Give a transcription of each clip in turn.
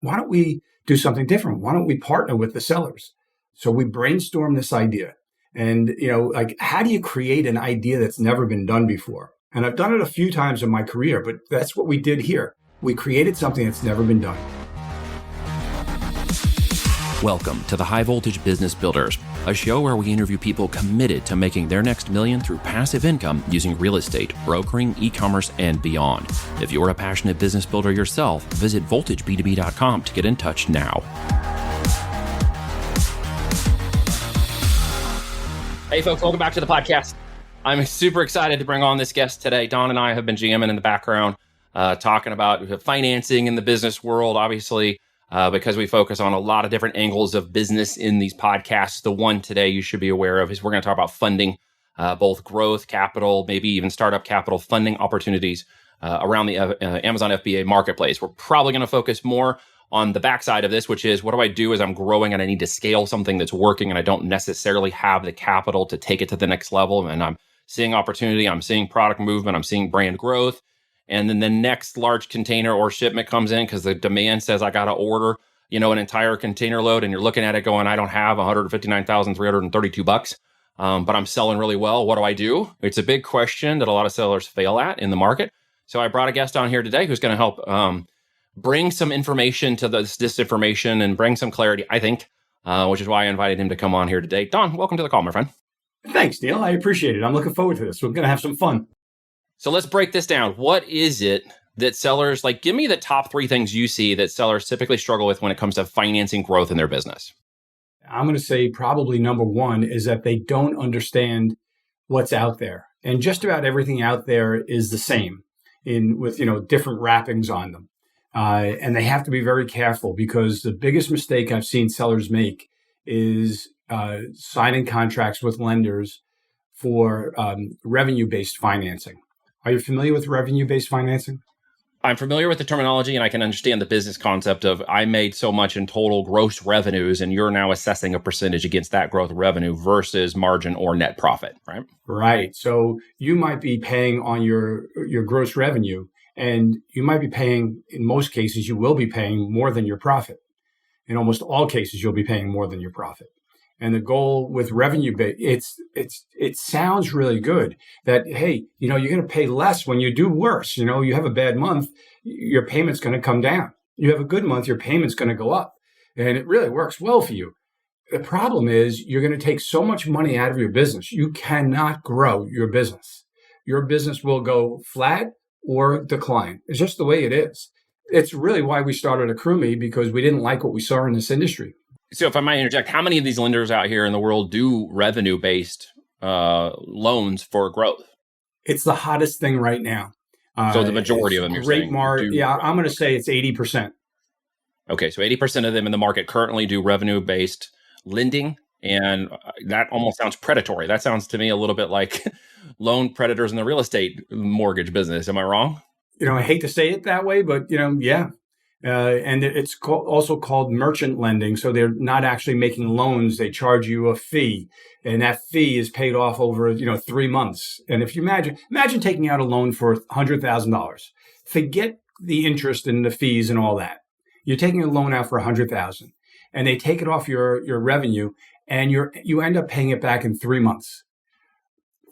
why don't we do something different? Why don't we partner with the sellers? So we brainstormed this idea. And, like, how do you create an idea that's never been done before? And I've done it a few times in my career, but that's what we did here. We created something that's never been done. Welcome to the High Voltage Business Builders, a show where we interview people committed to making their next million through passive income using real estate, brokering, e-commerce, and beyond. If you're a passionate business builder yourself, visit voltageb2b.com to get in touch now. Hey folks, welcome back to the podcast. I'm super excited to bring on this guest today. Don and I have been jamming in the background, talking about financing in the business world, obviously, because we focus on a lot of different angles of business in these podcasts. The one today you should be aware of is we're going to talk about funding, both growth capital, maybe even startup capital funding opportunities around the Amazon FBA marketplace. We're probably going to focus more on the backside of this, which is what do I do as I'm growing and I need to scale something that's working and I don't necessarily have the capital to take it to the next level. And I'm seeing opportunity, I'm seeing product movement, I'm seeing brand growth. And then the next large container or shipment comes in because the demand says I got to order, an entire container load, and you're looking at it going, I don't have $159,332, but I'm selling really well. What do I do? It's a big question that a lot of sellers fail at in the market. So I brought a guest on here today who's going to help bring some information to this disinformation and bring some clarity, I think, which is why I invited him to come on here today. Don, welcome to the call, my friend. Thanks, Neil. I appreciate it. I'm looking forward to this. We're going to have some fun. So let's break this down. What is it that sellers, give me the top three things you see that sellers typically struggle with when it comes to financing growth in their business? I'm going to say probably number one is that they don't understand what's out there. And just about everything out there is the same with different wrappings on them. And they have to be very careful because the biggest mistake I've seen sellers make is signing contracts with lenders for revenue-based financing. Are you familiar with revenue-based financing? I'm familiar with the terminology and I can understand the business concept of I made so much in total gross revenues and you're now assessing a percentage against that growth revenue versus margin or net profit, right? Right. So you might be paying on your gross revenue and you might be paying, in most cases, you will be paying more than your profit. In almost all cases, you'll be paying more than your profit. And the goal with revenue, it sounds really good that, hey, you're going to pay less when you do worse. You have a bad month, your payment's going to come down. You have a good month, your payment's going to go up. And it really works well for you. The problem is you're going to take so much money out of your business. You cannot grow your business. Your business will go flat or decline. It's just the way it is. It's really why we started AccrueMe, because we didn't like what we saw in this industry. So if I might interject, how many of these lenders out here in the world do revenue-based loans for growth? It's the hottest thing right now. So the majority of them, you're saying? I'm going to say it's 80%. Okay, so 80% of them in the market currently do revenue-based lending, and that almost sounds predatory. That sounds to me a little bit like loan predators in the real estate mortgage business. Am I wrong? I hate to say it that way, but, yeah. And it's also called merchant lending. So they're not actually making loans. They charge you a fee, and that fee is paid off over, 3 months. And if you imagine taking out a loan for $100,000, forget the interest and the fees and all that. You're taking a loan out for $100,000 and they take it off your revenue and you end up paying it back in 3 months.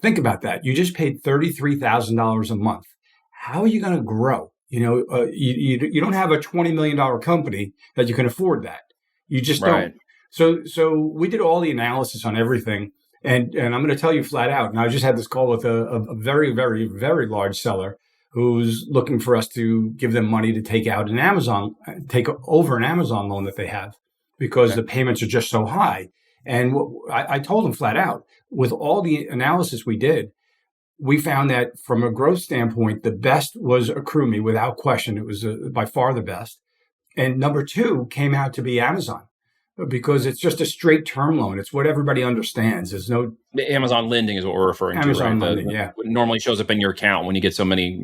Think about that. You just paid $33,000 a month. How are you going to grow? You don't have a $20 million company that you can afford that. You just don't. So we did all the analysis on everything. And I'm going to tell you flat out. And I just had this call with a very, very, very large seller who's looking for us to give them money to take over an Amazon loan that they have because the payments are just so high. And I told them flat out, with all the analysis we did, we found that from a growth standpoint, the best was AccrueMe without question. It was by far the best. And number two came out to be Amazon because it's just a straight term loan. It's what everybody understands. There's no... The Amazon lending is what we're referring to, right? Amazon lending, yeah. It normally shows up in your account when you get so many,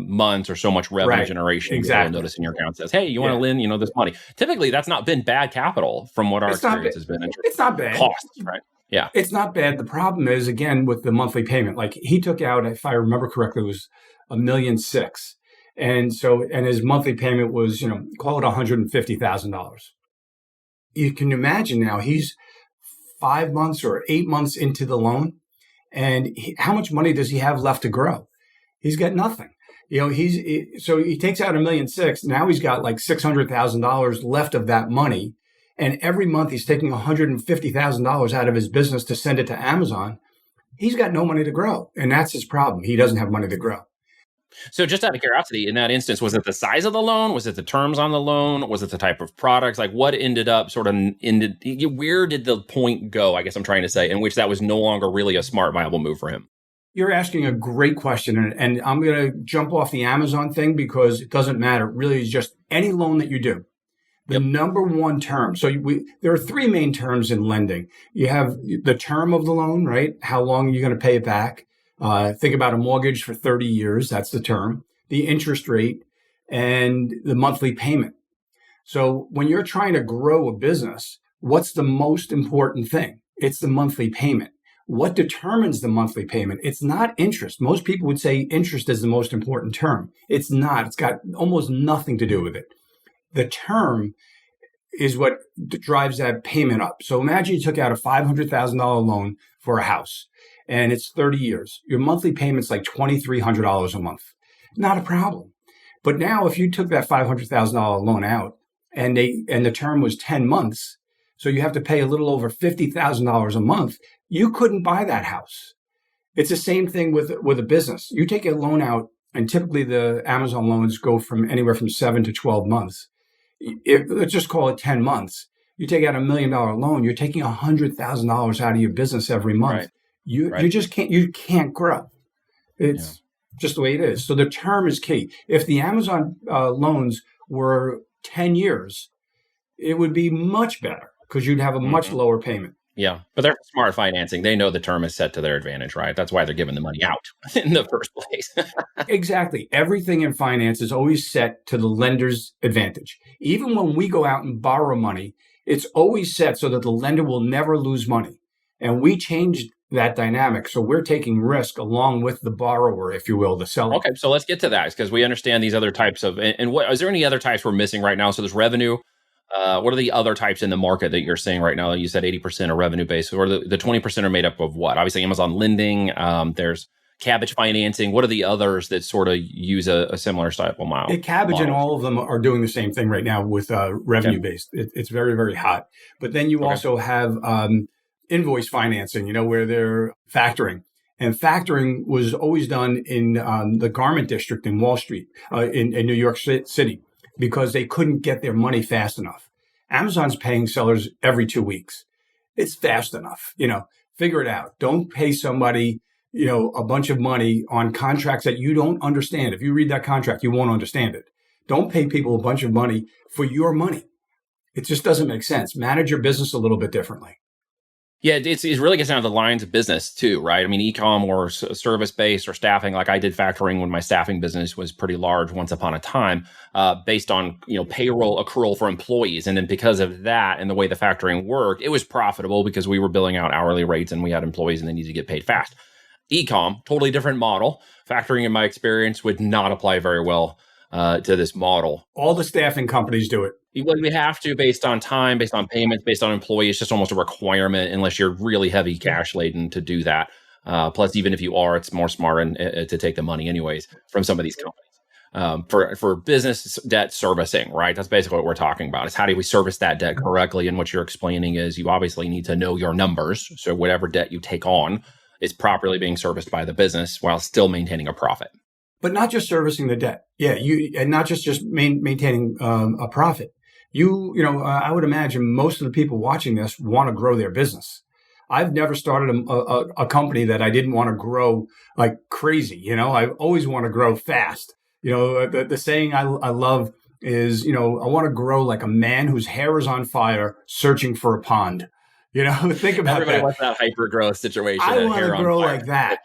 months or so much revenue generation. Exactly. You'll notice in your account says, hey, you want to lend, this money. Typically, that's not been bad capital from what our experience has been. It's not bad. Costs, right? Yeah. It's not bad. The problem is, again, with the monthly payment, like he took out, if I remember correctly, it was $1.6 million. And his monthly payment was, call it $150,000. You can imagine now he's 5 months or 8 months into the loan. And how much money does he have left to grow? He's got nothing. So he takes out $1.6 million. Now he's got like $600,000 left of that money. And every month he's taking $150,000 out of his business to send it to Amazon. He's got no money to grow. And that's his problem. He doesn't have money to grow. So just out of curiosity, in that instance, was it the size of the loan? Was it the terms on the loan? Was it the type of products? Like what ended up where did the point go, I guess I'm trying to say, in which that was no longer really a smart, viable move for him? You're asking a great question. And I'm going to jump off the Amazon thing because it doesn't matter. It really is just any loan that you do. The number one term. So there are three main terms in lending. You have the term of the loan, right? How long are you going to pay it back? Think about a mortgage for 30 years. That's the term. The interest rate and the monthly payment. So when you're trying to grow a business, what's the most important thing? It's the monthly payment. What determines the monthly payment? It's not interest. Most people would say interest is the most important term. It's not. It's got almost nothing to do with it. The term is what drives that payment up. So imagine you took out a $500,000 loan for a house and it's 30 years. Your monthly payment's like $2,300 a month. Not a problem. But now if you took that $500,000 loan out and the term was 10 months, so you have to pay a little over $50,000 a month, you couldn't buy that house. It's the same thing with a business. You take a loan out, and typically the Amazon loans go from anywhere from 7 to 12 months. Let's just call it 10 months. You take out $1 million loan, you're taking $100,000 out of your business every month. Right. You just can't grow. It's just the way it is. So the term is key. If the Amazon loans were 10 years, it would be much better because you'd have a much lower payment. Yeah, but they're smart financing. They know the term is set to their advantage, right? That's why they're giving the money out in the first place. Exactly. Everything in finance is always set to the lender's advantage. Even when we go out and borrow money, it's always set so that the lender will never lose money. And we changed that dynamic. So we're taking risk along with the borrower, if you will, the seller. Okay, so let's get to that because we understand these other types of, and what, is there any other types we're missing right now? So there's revenue. What are the other types in the market that you're seeing right now? You said 80% are revenue based, or the 20% are made up of what? Obviously, Amazon lending. There's cabbage financing. What are the others that sort of use a similar style model? Cabbage and all of them are doing the same thing right now with revenue based. It's very, very hot. But then you also have invoice financing, where they're factoring. And factoring was always done in the garment district in Wall Street, in New York City, because they couldn't get their money fast enough. Amazon's paying sellers every 2 weeks. It's fast enough, figure it out. Don't pay somebody, a bunch of money on contracts that you don't understand. If you read that contract, you won't understand it. Don't pay people a bunch of money for your money. It just doesn't make sense. Manage your business a little bit differently. Yeah, it really gets down to the lines of business too, right? I mean, e-com or service-based or staffing, like I did factoring when my staffing business was pretty large once upon a time, based on, payroll accrual for employees. And then because of that and the way the factoring worked, it was profitable because we were billing out hourly rates and we had employees and they needed to get paid fast. E-com, totally different model. Factoring, in my experience, would not apply very well to this model. All the staffing companies do it. We have to, based on time, based on payments, based on employees. It's just almost a requirement unless you're really heavy cash laden to do that. Plus, even if you are, it's more smart to take the money anyways from some of these companies. For business debt servicing, right? That's basically what we're talking about. Is how do we service that debt correctly? And what you're explaining is you obviously need to know your numbers. So whatever debt you take on is properly being serviced by the business while still maintaining a profit. But not just servicing the debt. Yeah, and not just maintaining a profit. I would imagine most of the people watching this want to grow their business. I've never started a company that I didn't want to grow like crazy. I always want to grow fast. The saying I love is, I want to grow like a man whose hair is on fire searching for a pond. Think about Everybody wants that hyper growth situation. I want to grow like that.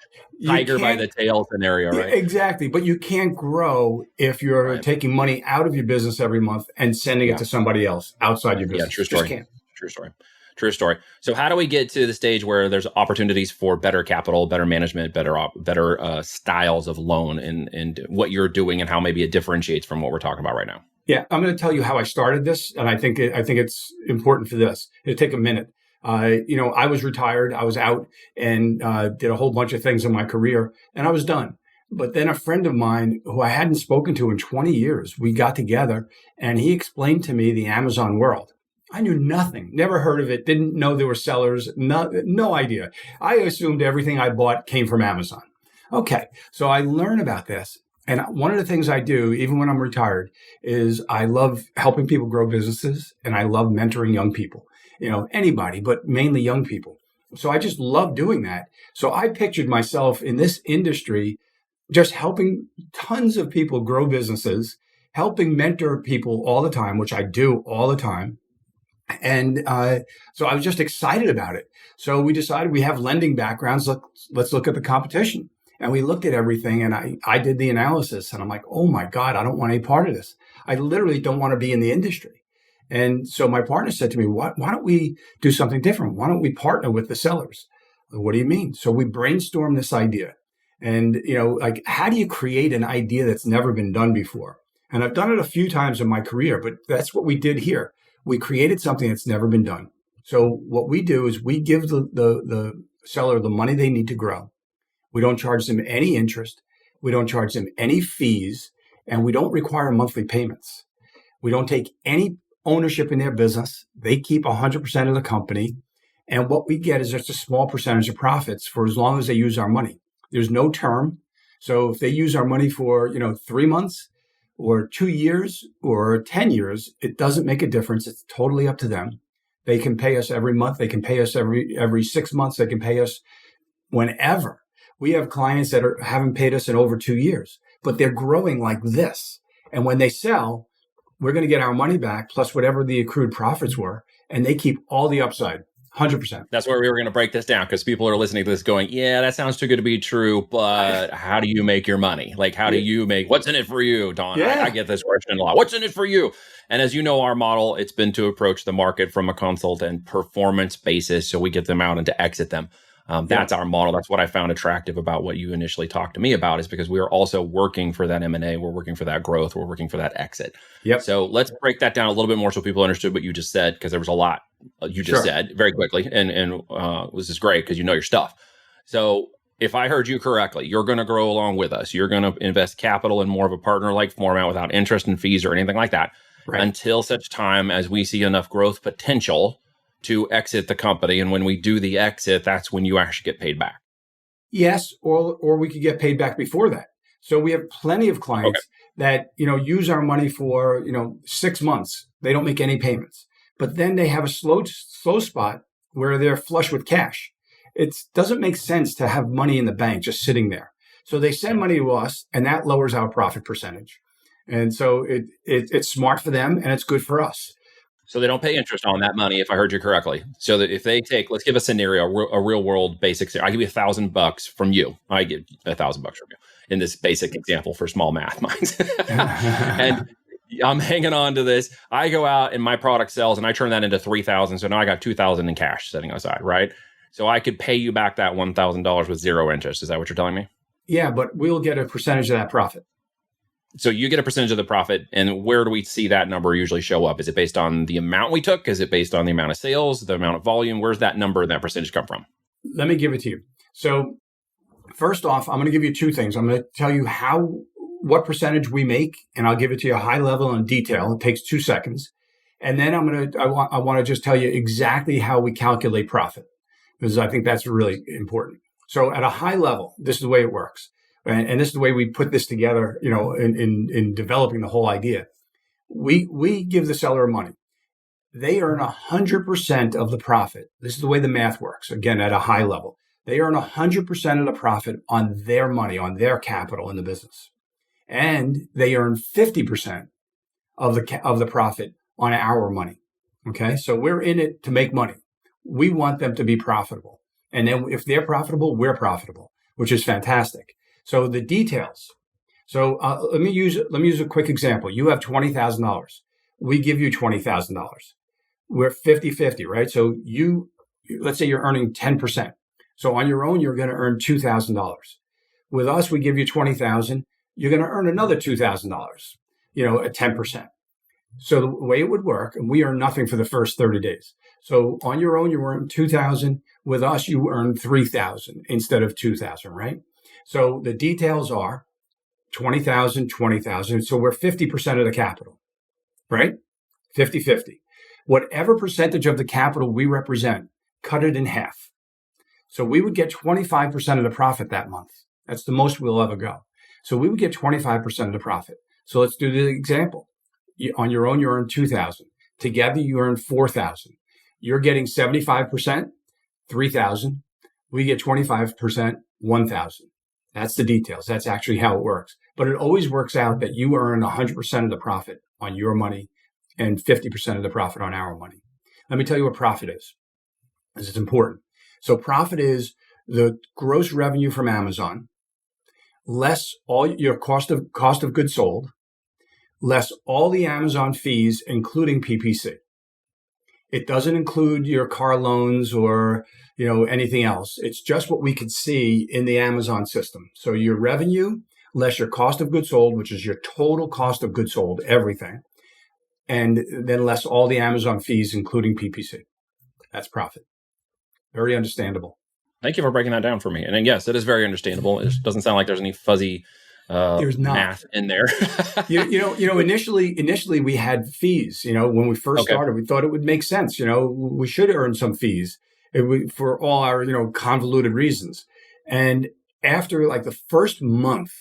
Tiger by the tail scenario, right? Exactly. But you can't grow if you're taking money out of your business every month and sending it to somebody else outside your business. Yeah, true story. True story. True story. So how do we get to the stage where there's opportunities for better capital, better management, better styles of loan, and what you're doing and how maybe it differentiates from what we're talking about right now? Yeah, I'm going to tell you how I started this, and I think it's important for this. It'll take a minute. I was retired. I was out and did a whole bunch of things in my career, and I was done. But then a friend of mine who I hadn't spoken to in 20 years, we got together, and he explained to me the Amazon world. I knew nothing, never heard of it, didn't know there were sellers, no idea. I assumed everything I bought came from Amazon. Okay, so I learned about this. And one of the things I do, even when I'm retired, is I love helping people grow businesses, and I love mentoring young people, anybody, but mainly young people. So I just love doing that. So I pictured myself in this industry, just helping tons of people grow businesses, helping mentor people all the time, which I do all the time. And so I was just excited about it. So we decided we have lending backgrounds. Let's look at the competition. And we looked at everything, and I did the analysis, and I'm like, oh my God, I don't want any part of this. I literally don't want to be in the industry. And so my partner said to me, why don't we do something different? Why don't we partner with the sellers? What do you mean? So we brainstormed this idea. And, how do you create an idea that's never been done before? And I've done it a few times in my career, but that's what we did here. We created something that's never been done. So what we do is we give the seller the money they need to grow. We don't charge them any interest. We don't charge them any fees, and we don't require monthly payments. We don't take any ownership in their business. They keep 100% of the company. And what we get is just a small percentage of profits for as long as they use our money. There's no term. So if they use our money for, 3 months or 2 years or 10 years, it doesn't make a difference. It's totally up to them. They can pay us every month. They can pay us every 6 months. They can pay us whenever. We have clients that haven't paid us in over 2 years, but they're growing like this. And when they sell, we're going to get our money back plus whatever the accrued profits were, and they keep all the upside, 100%. That's where we were going to break this down, because people are listening to this going, yeah, that sounds too good to be true, but how do you make your money? Like, how do you make, what's in it for you, Don? Yeah. I get this question a lot. What's in it for you? And as you know, our model, it's been to approach the market from a consultant performance basis, so we get them out and to exit them. That's our model. That's what I found attractive about what you initially talked to me about, is because we are also working for that M&A. We're working for that growth. We're working for that exit. Yep. So let's break that down a little bit more so people understood what you just said, because there was a lot you just said very quickly. And this is great because you know your stuff. So if I heard you correctly, you're going to grow along with us. You're going to invest capital in more of a partner-like format without interest and fees or anything like that, until such time as we see enough growth potential to exit the company. And when we do the exit, that's when you actually get paid back. Yes, or we could get paid back before that. So we have plenty of clients that, use our money for, 6 months. They don't make any payments. But then they have a slow spot where they're flush with cash. It doesn't make sense to have money in the bank just sitting there. So they send money to us, and that lowers our profit percentage. And so it's smart for them, and it's good for us. So they don't pay interest on that money, if I heard you correctly. So that if they take, let's give a scenario, a real world basic scenario. I give you $1,000 from you. I give $1,000 from you in this basic example for small math minds. And I'm hanging on to this. I go out and my product sells, and I turn that into 3,000. So now I got 2,000 in cash sitting aside, right? So I could pay you back that $1,000 with zero interest. Is that what you're telling me? Yeah, but we'll get a percentage of that profit. So you get a percentage of the profit, and where do we see that number usually show up? Is it based on the amount we took? Is it based on the amount of sales, the amount of volume? Where's that number and that percentage come from? Let me give it to you. So first off, I'm going to give you two things. I'm going to tell you what percentage we make, and I'll give it to you high level and detail. It takes 2 seconds. And then I want to just tell you exactly how we calculate profit, because I think that's really important. So at a high level, this is the way it works. And this is the way we put this together, in developing the whole idea. We give the seller money. They earn 100% of the profit. This is the way the math works. Again, at a high level, they earn 100% of the profit on their money, on their capital in the business. And they earn 50% of the profit on our money. Okay. So we're in it to make money. We want them to be profitable. And then if they're profitable, we're profitable, which is fantastic. So the details. So let me use a quick example. You have $20,000. We give you $20,000. we're 50-50, right? So let's say you're earning 10%. So on your own, you're going to earn $2,000. With us, we give you $20,000. You're going to earn another $2,000, at 10%. So the way it would work, and we earn nothing for the first 30 days. So on your own, you earn $2,000. With us, you earn $3,000 instead of $2,000, right? So the details are $20,000, $20,000. So we're 50% of the capital, right? 50-50. Whatever percentage of the capital we represent, cut it in half. So we would get 25% of the profit that month. That's the most we'll ever go. So we would get 25% of the profit. So let's do the example. On your own, you earn $2,000. Together, you earn $4,000. You're getting 75%, $3,000. We get 25%, $1,000. That's the details. That's actually how it works. But it always works out that you earn 100% of the profit on your money and 50% of the profit on our money. Let me tell you what profit is, because it's important. So profit is the gross revenue from Amazon, less all your cost of goods sold, less all the Amazon fees, including PPC. It doesn't include your car loans or, anything else. It's just what we could see in the Amazon system. So your revenue, less your cost of goods sold, which is your total cost of goods sold, everything. And then less all the Amazon fees, including PPC. That's profit. Very understandable. Thank you for breaking that down for me. And then, yes, it is very understandable. It doesn't sound like there's any fuzzy there's not math in there. Initially we had fees. When we first started, we thought it would make sense. We should earn some fees for all our convoluted reasons. And after like the first month,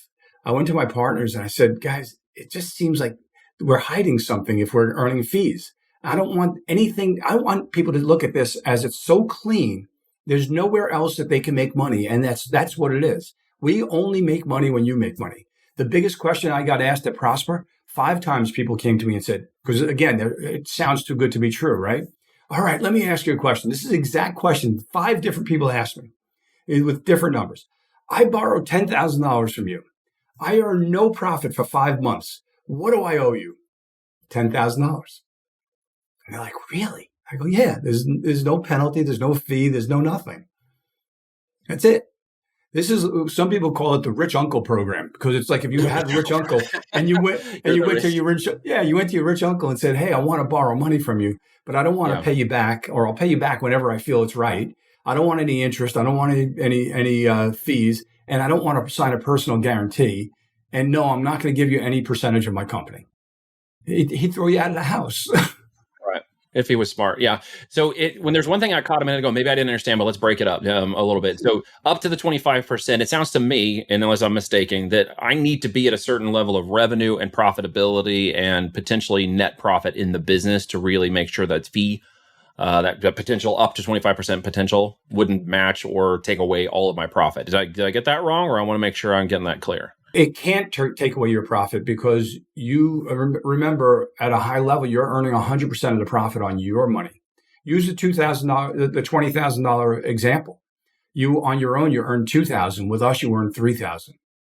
I went to my partners and I said, guys, it just seems like we're hiding something if we're earning fees. I don't want anything. I want people to look at this as it's so clean. There's nowhere else that they can make money. And that's what it is. We only make money when you make money. The biggest question I got asked at Prosper, 5 times people came to me and said, because again, it sounds too good to be true, right? All right, let me ask you a question. This is the exact question 5 different people asked me with different numbers. I borrowed $10,000 from you. I earn no profit for 5 months. What do I owe you? $10,000. And they're like, really? I go, yeah, there's no penalty. There's no fee. There's no nothing. That's it. This is, some people call it the rich uncle program, because it's like if you had a rich uncle and you went to your rich uncle and said, hey, I want to borrow money from you, but I don't want to pay you back, or I'll pay you back whenever I feel it's right. I don't want any interest. I don't want any fees, and I don't want to sign a personal guarantee. And no, I'm not going to give you any percentage of my company. He'd throw you out of the house. If he was smart. Yeah. So when there's one thing I caught a minute ago, maybe I didn't understand, but let's break it up a little bit. So up to the 25%, it sounds to me, and unless I'm mistaken, that I need to be at a certain level of revenue and profitability and potentially net profit in the business to really make sure that fee, that potential up to 25% potential wouldn't match or take away all of my profit. Did I get that wrong? Or I want to make sure I'm getting that clear. It can't take away your profit, because you remember at a high level, you're earning 100% of the profit on your money. Use the $2,000, the $20,000 example. You on your own, you earn $2,000. With us, you earn $3,000.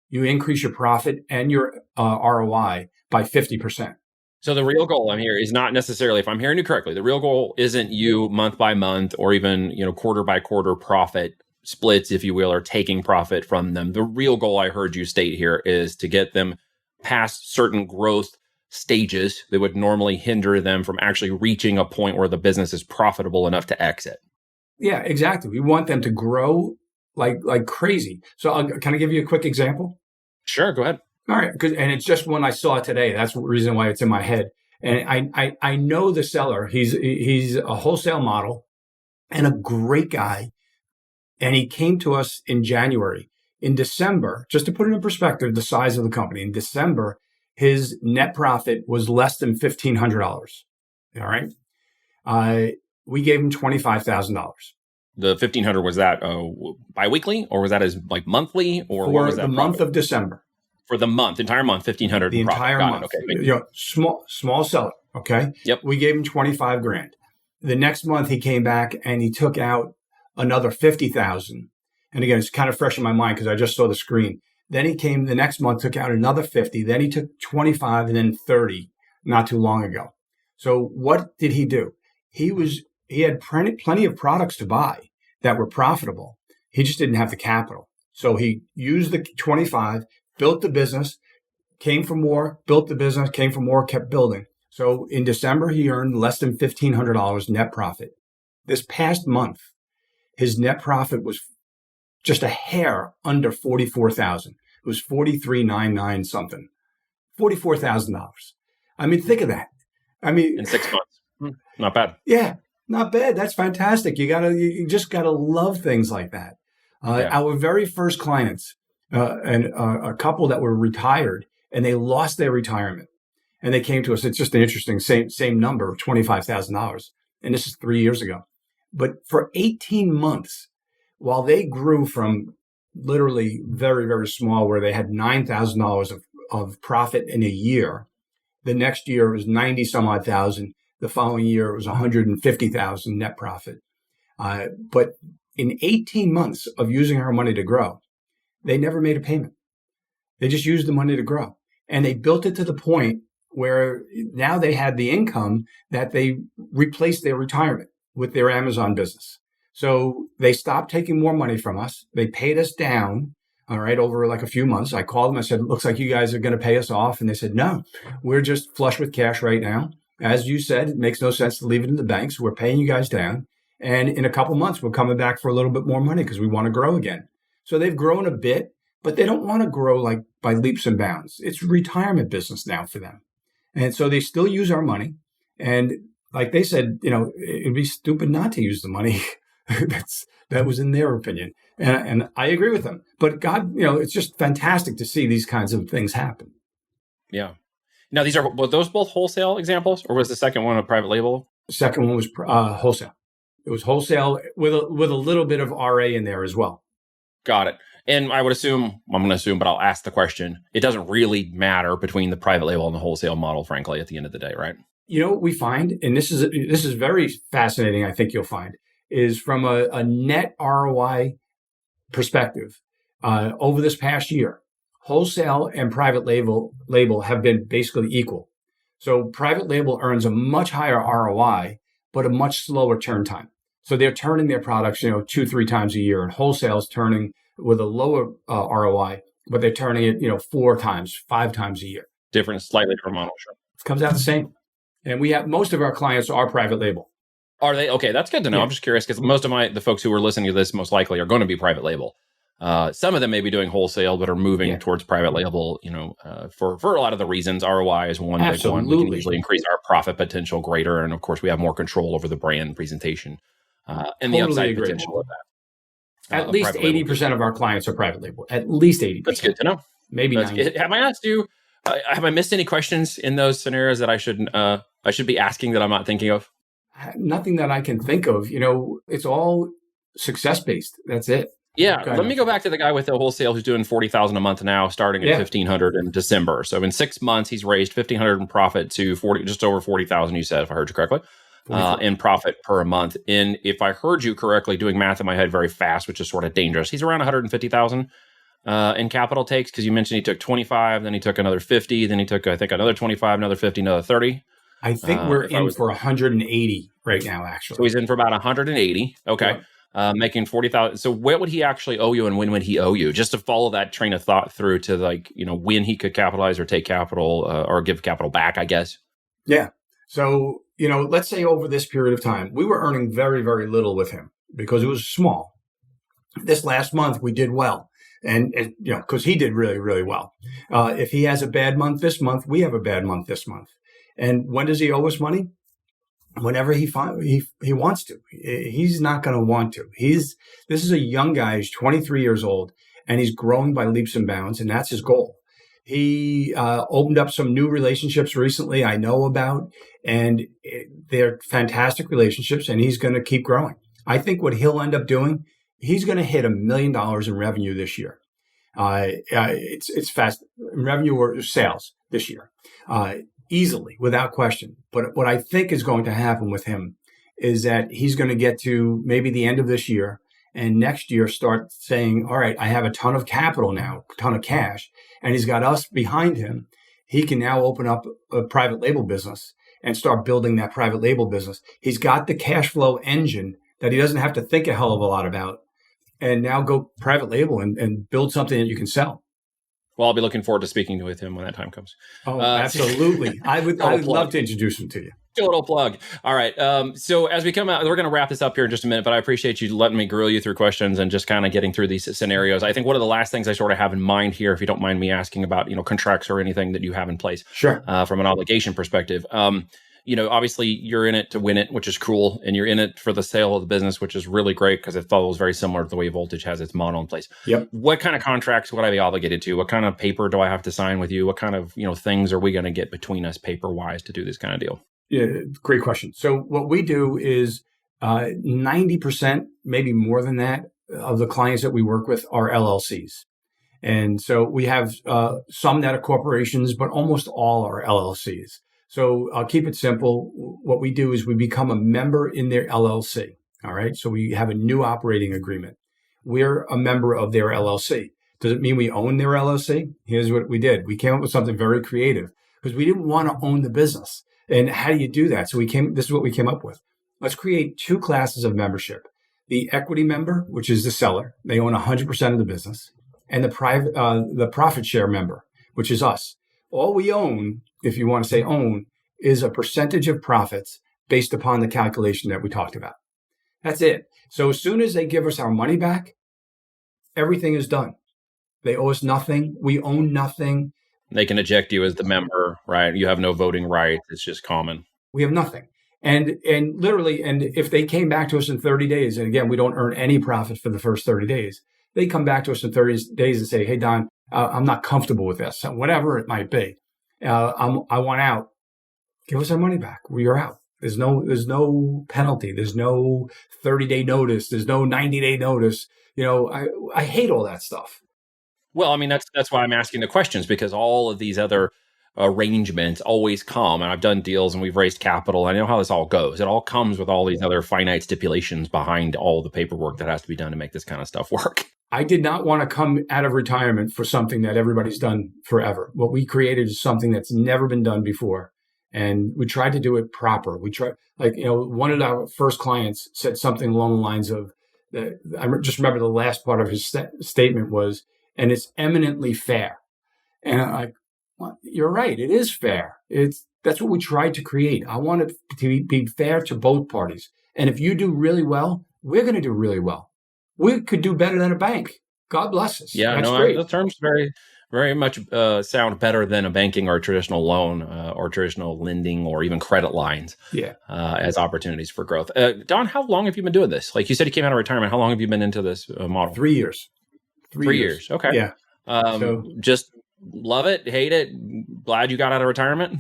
You increase your profit and your ROI by 50%. So the real goal I'm here is not necessarily, if I'm hearing you correctly, the real goal isn't you month by month or even quarter by quarter profit splits, if you will, or taking profit from them. The real goal I heard you state here is to get them past certain growth stages that would normally hinder them from actually reaching a point where the business is profitable enough to exit. Yeah, exactly. We want them to grow like crazy. So can I give you a quick example? Sure, go ahead. All right, and it's just one I saw today. That's the reason why it's in my head. And I know the seller. He's a wholesale model and a great guy. And he came to us in January. In December, just to put it in perspective, the size of the company, in December, his net profit was less than $1,500. All right. We gave him $25,000. The $1,500, was that biweekly, or was that as like monthly, or for what was that? The month of December. For the month, entire month, $1,500. The entire month. Okay. Small seller. Okay. Yep. We gave him $25,000. The next month he came back and he took out another $50,000. And again, it's kind of fresh in my mind because I just saw the screen. Then he came the next month, took out another 50. Then he took 25 and then 30 not too long ago. So what did he do? He had plenty of products to buy that were profitable. He just didn't have the capital. So he used the 25, built the business, came for more, built the business, came for more, kept building. So in December, he earned less than $1,500 net profit. This past month, his net profit was just a hair under $44,000. It was $43,999 something, $44,000. I mean, think of that. I mean, in 6 months, not bad. Yeah, not bad. That's fantastic. You just gotta love things like that. Our very first clients, and a couple that were retired, and they lost their retirement, and they came to us. It's just an interesting same number, $25,000, and this is 3 years ago. But for 18 months, while they grew from literally very, very small, where they had $9,000 of profit in a year, the next year it was 90 some odd thousand. The following year it was 150,000 net profit. But in 18 months of using our money to grow, they never made a payment. They just used the money to grow, and they built it to the point where now they had the income that they replaced their retirement with their Amazon business. So they stopped taking more money from us. They paid us down, all right, over like a few months. I called them. I said, it looks like you guys are going to pay us off. And they said, no, we're just flush with cash right now. As you said, it makes no sense to leave it in the bank. So we're paying you guys down. And in a couple months, we're coming back for a little bit more money because we want to grow again. So they've grown a bit, but they don't want to grow like by leaps and bounds. It's retirement business now for them. And so they still use our money. And like they said, it'd be stupid not to use the money. That was in their opinion. And I agree with them. But God, it's just fantastic to see these kinds of things happen. Yeah. Now, were those both wholesale examples, or was the second one a private label? The second one was wholesale. It was wholesale with a little bit of RA in there as well. Got it. And I'm going to assume, but I'll ask the question. It doesn't really matter between the private label and the wholesale model, frankly, at the end of the day, right? What we find, and this is very fascinating, I think you'll find, is from a net ROI perspective, over this past year, wholesale and private label have been basically equal. So private label earns a much higher ROI, but a much slower turn time. So they're turning their products, 2-3 times a year, and wholesale's turning with a lower ROI, but they're turning it, 4 times, 5 times a year. Slightly different model, sure. It comes out the same. And we have most of our clients are private label. Are they? Okay, that's good to know. Yeah. I'm just curious because most of the folks who are listening to this most likely are going to be private label. Some of them may be doing wholesale, but are moving towards private label, for a lot of the reasons. ROI is one big one. We can usually increase our profit potential greater. And of course, we have more control over the brand presentation and the upside potential of that. At least 80% of our clients are private label. At least 80%. That's good to know. Maybe 90%. Have I asked you, have I missed any questions in those scenarios that I should be asking that I'm not thinking of? Nothing that I can think of. It's all success-based. That's it. Yeah. Let me go back to the guy with the wholesale who's doing $40,000 a month now, starting at $1,500 in December. So in 6 months, he's raised $1,500 in profit to just over $40,000. You said, if I heard you correctly, in profit per month. And if I heard you correctly, doing math in my head very fast, which is sort of dangerous, he's around $150,000 in capital takes, because you mentioned he took 25, then he took another 50, then he took, I think, another 25, another 50, another 30. I think we're in for 180 right now, actually. So he's in for about 180. Okay. Yeah. Making 40,000. So what would he actually owe you, and when would he owe you? Just to follow that train of thought through to when he could capitalize or take capital or give capital back, I guess. Yeah. So, let's say over this period of time, we were earning very, very little with him because it was small. This last month, we did well. And because he did really, really well. If he has a bad month this month, we have a bad month this month. And when does he owe us money? Whenever he wants to. He's not going to want to. This is a young guy. He's 23 years old, and he's growing by leaps and bounds, and that's his goal. He opened up some new relationships recently I know about, and they're fantastic relationships, and he's going to keep growing. I think what he'll end up doing, he's going to hit $1 million in revenue this year. It's fast revenue or sales this year. Easily, without question. But what I think is going to happen with him is that he's going to get to maybe the end of this year and next year start saying, all right, I have a ton of capital now, a ton of cash, and he's got us behind him. He can now open up a private label business and start building that private label business. He's got the cash flow engine that he doesn't have to think a hell of a lot about, and now go private label and build something that you can sell. Well, I'll be looking forward to speaking with him when that time comes. Oh, absolutely. I would love to introduce him to you. Total plug. All right. So as we come out, we're going to wrap this up here in just a minute, but I appreciate you letting me grill you through questions and just kind of getting through these scenarios. I think one of the last things I sort of have in mind here, if you don't mind me asking about, contracts or anything that you have in place. Sure. From an obligation perspective. Obviously you're in it to win it, which is cool. And you're in it for the sale of the business, which is really great because it follows very similar to the way Voltage has its model in place. Yep. What kind of contracts would I be obligated to? What kind of paper do I have to sign with you? What kind of, things are we going to get between us paper wise to do this kind of deal? Yeah, great question. So what we do is 90%, maybe more than that, of the clients that we work with are LLCs. And so we have some that are corporations, but almost all are LLCs. So I'll keep it simple. What we do is we become a member in their LLC. All right. So we have a new operating agreement. We're a member of their LLC. Does it mean we own their LLC? Here's what we did. We came up with something very creative because we didn't want to own the business. And how do you do that? So this is what we came up with. Let's create two classes of membership. The equity member, which is the seller. They own 100% of the business. And the profit share member, which is us. All we own, if you want to say own, is a percentage of profits based upon the calculation that we talked about. That's it. So as soon as they give us our money back, everything is done. They owe us nothing. We own nothing. They can eject you as the member, right? You have no voting rights. It's just common. We have nothing. And literally, and if they came back to us in 30 days, and again, we don't earn any profit for the first 30 days, they come back to us in 30 days and say, hey, Don, I'm not comfortable with this, whatever it might be. I want out. Give us our money back. We are out. There's no penalty. There's no 30-day notice. There's no 90-day notice. I hate all that stuff. Well, I mean, that's why I'm asking the questions, because all of these other arrangements always come, and I've done deals and we've raised capital. I know how this all goes. It all comes with all these other finite stipulations behind all the paperwork that has to be done to make this kind of stuff work. I did not want to come out of retirement for something that everybody's done forever. What we created is something that's never been done before. And we tried to do it proper. We tried, one of our first clients said something along the lines of, I just remember the last part of his statement was, and it's eminently fair. And I'm like, well, you're right. It is fair. That's what we tried to create. I want it to be fair to both parties. And if you do really well, we're going to do really well. We could do better than a bank. God bless us. Yeah, that's great. The terms very, very much sound better than a banking or a traditional loan or traditional lending or even credit lines. Yeah, as opportunities for growth. Don, how long have you been doing this? Like you said, you came out of retirement. How long have you been into this model? 3 years. 3 years. Okay. Yeah. Just love it, hate it. Glad you got out of retirement.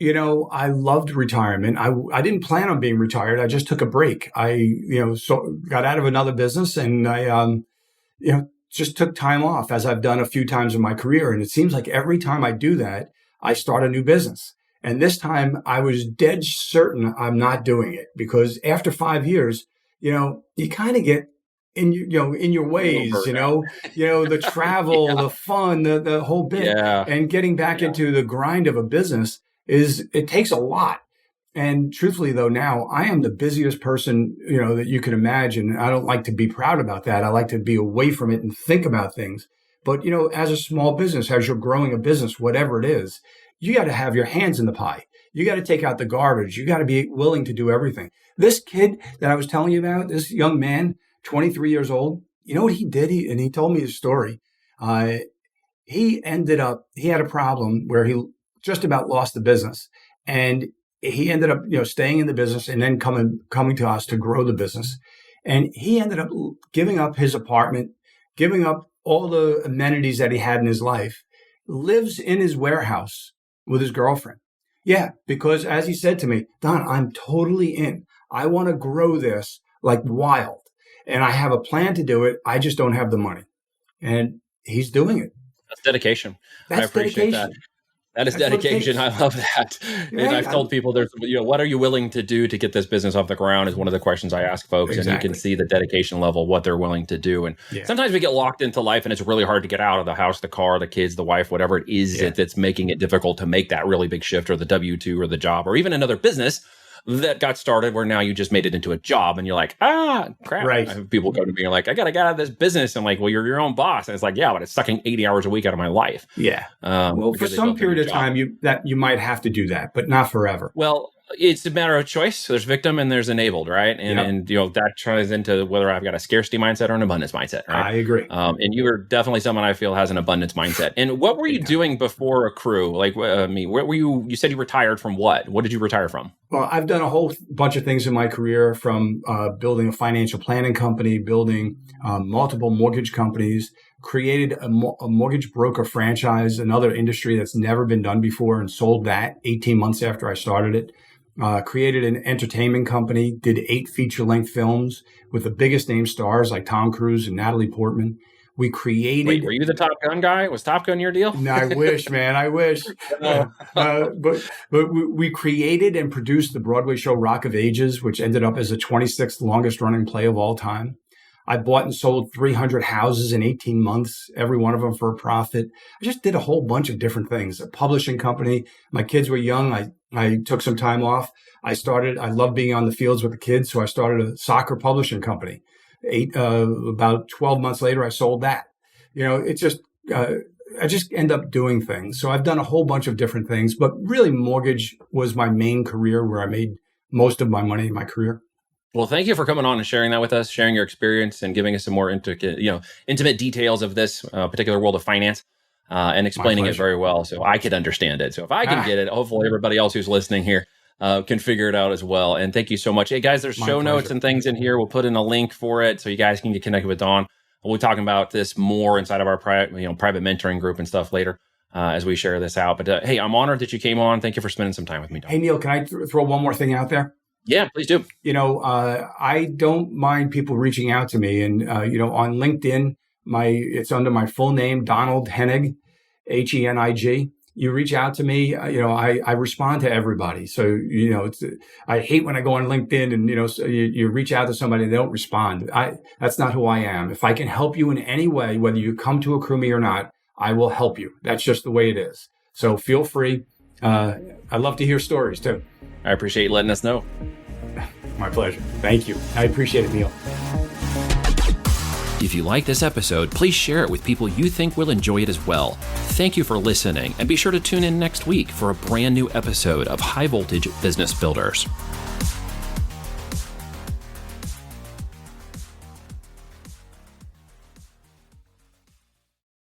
I loved retirement. I didn't plan on being retired. I just took a break. I got out of another business and I just took time off, as I've done a few times in my career. And it seems like every time I do that, I start a new business. And this time I was dead certain I'm not doing it, because after 5 years, you kind of get in your ways, the travel, Yeah. the fun, the whole bit, Yeah. and getting back into the grind of a business it takes a lot. And truthfully though, now I am the busiest person, that you can imagine. I don't like to be proud about that. I like to be away from it and think about things. But, as a small business, as you're growing a business, whatever it is, you got to have your hands in the pie. You got to take out the garbage. You got to be willing to do everything. This kid that I was telling you about, this young man, 23 years old, you know what he did? He told me his story. He had a problem where he just about lost the business, and he ended up, staying in the business and then coming to us to grow the business. And he ended up giving up his apartment, giving up all the amenities that he had in his life, lives in his warehouse with his girlfriend. Yeah, because as he said to me, Don, I'm totally in. I want to grow this like wild. And I have a plan to do it. I just don't have the money. And he's doing it. That's dedication. That's I appreciate dedication. that. That is That's what it dedication. I takes. love that. And Right? I've told people what are you willing to do to get this business off the ground is one of the questions I ask folks. And you can Exactly. see the dedication level, what they're willing to do. And Yeah. sometimes we get locked into life and it's really hard to get out of the house, the car, the kids, the wife, whatever it is that's making it difficult to make that really big shift, or the W-2 or the job, or even another business that got started where now you just made it into a job and you're like, crap. Right. I have people come to me and like, I got to get out of this business. I'm like, well, you're your own boss. And it's like, yeah, but it's sucking 80 hours a week out of my life. Yeah. Well, for some period of time, you might have to do that, but not forever. Well, it's a matter of choice. There's victim and there's enabled, right? And that ties into whether I've got a scarcity mindset or an abundance mindset, right? I agree. And you are definitely someone I feel has an abundance mindset. And what were you doing before Accrue? Like, where were you? You said you retired from what? What did you retire from? Well, I've done a whole bunch of things in my career, from building a financial planning company, building multiple mortgage companies, created a mortgage broker franchise, another industry that's never been done before, and sold that 18 months after I started it. Created an entertainment company, did 8 feature-length films with the biggest name stars like Tom Cruise and Natalie Portman. We created... Wait, were you the Top Gun guy? Was Top Gun your deal? No, I wish, man. I wish. But we created and produced the Broadway show Rock of Ages, which ended up as the 26th longest running play of all time. I bought and sold 300 houses in 18 months, every one of them for a profit. I just did a whole bunch of different things. A publishing company. My kids were young. I took some time off. I love being on the fields with the kids, so I started a soccer publishing company. About 12 months later, I sold that. It's just, I just end up doing things. So I've done a whole bunch of different things, but really mortgage was my main career, where I made most of my money in my career. Well, thank you for coming on and sharing that with us, sharing your experience and giving us some more intimate details of this particular world of finance, and explaining it very well so I could understand it. So if I can get it, hopefully everybody else who's listening here can figure it out as well. And thank you so much. Hey, guys, there's show notes and things in here. We'll put in a link for it so you guys can get connected with Don. We'll be talking about this more inside of our private mentoring group and stuff later as we share this out. But hey, I'm honored that you came on. Thank you for spending some time with me, Don. Hey, Neil, can I throw one more thing out there? Yeah, please do. I don't mind people reaching out to me, and on LinkedIn, it's under my full name, Donald Henig, Henig. You reach out to me, I respond to everybody. So I hate when I go on LinkedIn and so you reach out to somebody and they don't respond. That's not who I am. If I can help you in any way, whether you come to AccrueMe or not, I will help you. That's just the way it is. So feel free. I'd love to hear stories too. I appreciate you letting us know. My pleasure. Thank you. I appreciate it, Neil. If you like this episode, please share it with people you think will enjoy it as well. Thank you for listening, and be sure to tune in next week for a brand new episode of High Voltage Business Builders.